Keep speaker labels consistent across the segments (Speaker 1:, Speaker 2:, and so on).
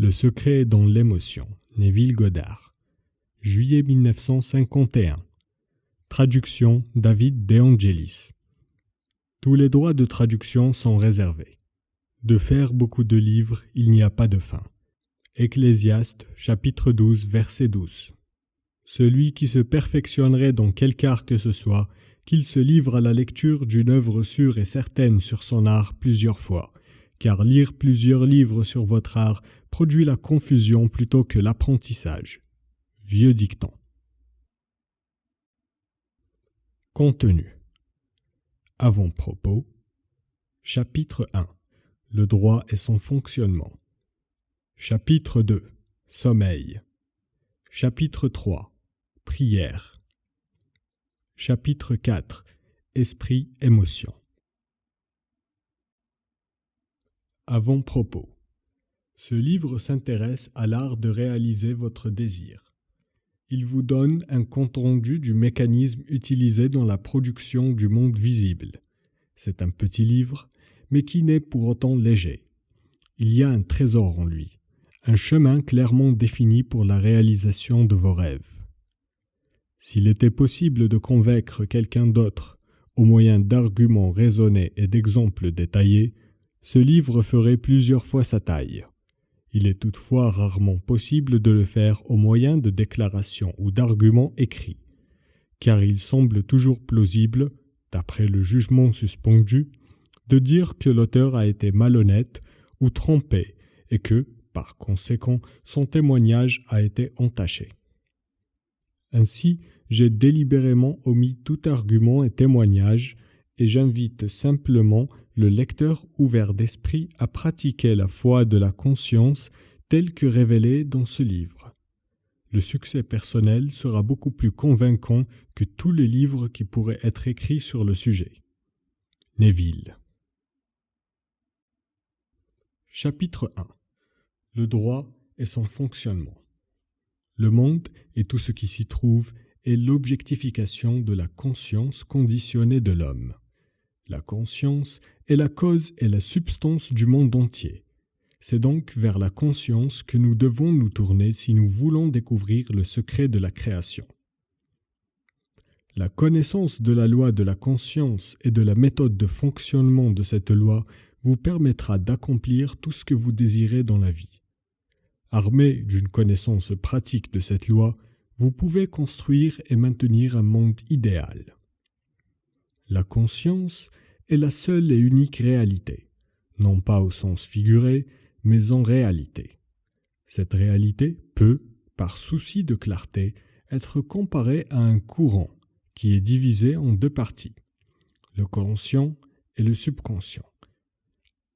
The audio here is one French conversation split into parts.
Speaker 1: Le secret est dans l'émotion. Neville Goddard. Juillet 1951. Traduction David De Angelis. Tous les droits de traduction sont réservés. De faire beaucoup de livres, il n'y a pas de fin. Ecclésiaste, chapitre 12, verset 12. Celui qui se perfectionnerait dans quelque art que ce soit, qu'il se livre à la lecture d'une œuvre sûre et certaine sur son art plusieurs fois, car lire plusieurs livres sur votre art produit la confusion plutôt que l'apprentissage. Vieux dicton. Contenu. Avant-propos. Chapitre 1. Le droit et son fonctionnement. Chapitre 2. Sommeil. Chapitre 3. Prière. Chapitre 4. Esprit-émotion. Avant-propos. Ce livre s'intéresse à l'art de réaliser votre désir. Il vous donne un compte-rendu du mécanisme utilisé dans la production du monde visible. C'est un petit livre, mais qui n'est pour autant léger. Il y a un trésor en lui, un chemin clairement défini pour la réalisation de vos rêves. S'il était possible de convaincre quelqu'un d'autre au moyen d'arguments raisonnés et d'exemples détaillés, ce livre ferait plusieurs fois sa taille. Il est toutefois rarement possible de le faire au moyen de déclarations ou d'arguments écrits, car il semble toujours plausible, d'après le jugement suspendu, de dire que l'auteur a été malhonnête ou trompé et que, par conséquent, son témoignage a été entaché. Ainsi, j'ai délibérément omis tout argument et témoignage et j'invite simplement le lecteur ouvert d'esprit à pratiquer la foi de la conscience telle que révélée dans ce livre. Le succès personnel sera beaucoup plus convaincant que tous les livres qui pourraient être écrits sur le sujet. Neville. Chapitre 1. Le droit et son fonctionnement. Le monde et tout ce qui s'y trouve est l'objectification de la conscience conditionnée de l'homme. La conscience est la cause et la substance du monde entier. C'est donc vers la conscience que nous devons nous tourner si nous voulons découvrir le secret de la création. La connaissance de la loi de la conscience et de la méthode de fonctionnement de cette loi vous permettra d'accomplir tout ce que vous désirez dans la vie. Armé d'une connaissance pratique de cette loi, vous pouvez construire et maintenir un monde idéal. La conscience est la seule et unique réalité, non pas au sens figuré, mais en réalité. Cette réalité peut, par souci de clarté, être comparée à un courant qui est divisé en deux parties, le conscient et le subconscient.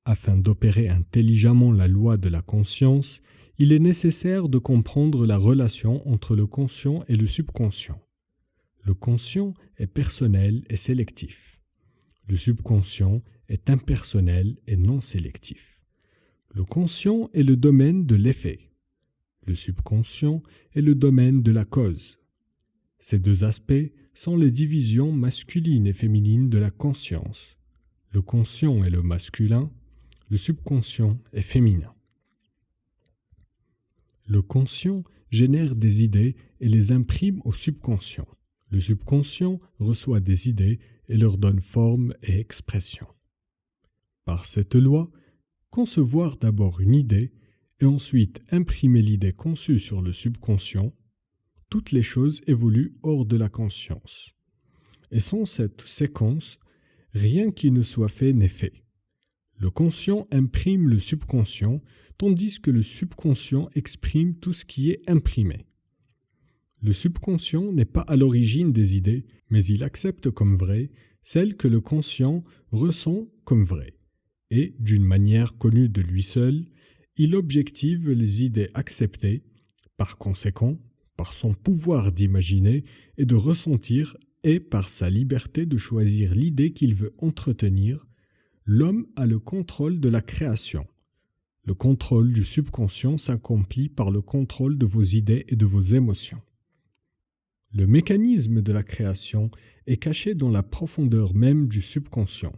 Speaker 1: Afin d'opérer intelligemment la loi de la conscience, il est nécessaire de comprendre la relation entre le conscient et le subconscient. Le conscient est personnel et sélectif. Le subconscient est impersonnel et non sélectif. Le conscient est le domaine de l'effet. Le subconscient est le domaine de la cause. Ces deux aspects sont les divisions masculines et féminines de la conscience. Le conscient est le masculin, le subconscient est féminin. Le conscient génère des idées et les imprime au subconscient. Le subconscient reçoit des idées et leur donne forme et expression. Par cette loi, concevoir d'abord une idée et ensuite imprimer l'idée conçue sur le subconscient, toutes les choses évoluent hors de la conscience. Et sans cette séquence, rien qui ne soit fait n'est fait. Le conscient imprime le subconscient, tandis que le subconscient exprime tout ce qui est imprimé. Le subconscient n'est pas à l'origine des idées, mais il accepte comme vraies celles que le conscient ressent comme vraies. Et, d'une manière connue de lui seul, il objective les idées acceptées, par conséquent, par son pouvoir d'imaginer et de ressentir et par sa liberté de choisir l'idée qu'il veut entretenir, l'homme a le contrôle de la création. Le contrôle du subconscient s'accomplit par le contrôle de vos idées et de vos émotions. Le mécanisme de la création est caché dans la profondeur même du subconscient,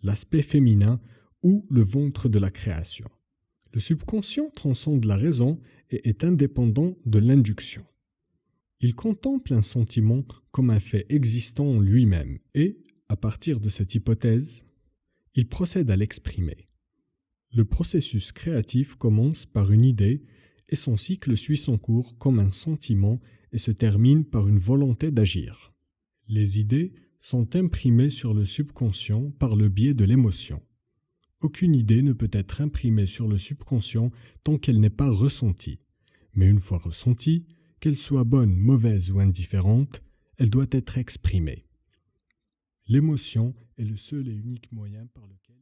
Speaker 1: l'aspect féminin ou le ventre de la création. Le subconscient transcende la raison et est indépendant de l'induction. Il contemple un sentiment comme un fait existant en lui-même et, à partir de cette hypothèse, il procède à l'exprimer. Le processus créatif commence par une idée et son cycle suit son cours comme un sentiment et se termine par une volonté d'agir. Les idées sont imprimées sur le subconscient par le biais de l'émotion. Aucune idée ne peut être imprimée sur le subconscient tant qu'elle n'est pas ressentie. Mais une fois ressentie, qu'elle soit bonne, mauvaise ou indifférente, elle doit être exprimée. L'émotion est le seul et unique moyen par lequel...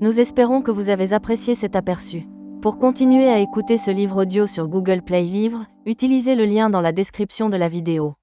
Speaker 2: Nous espérons que vous avez apprécié cet aperçu. Pour continuer à écouter ce livre audio sur Google Play Livres, utilisez le lien dans la description de la vidéo.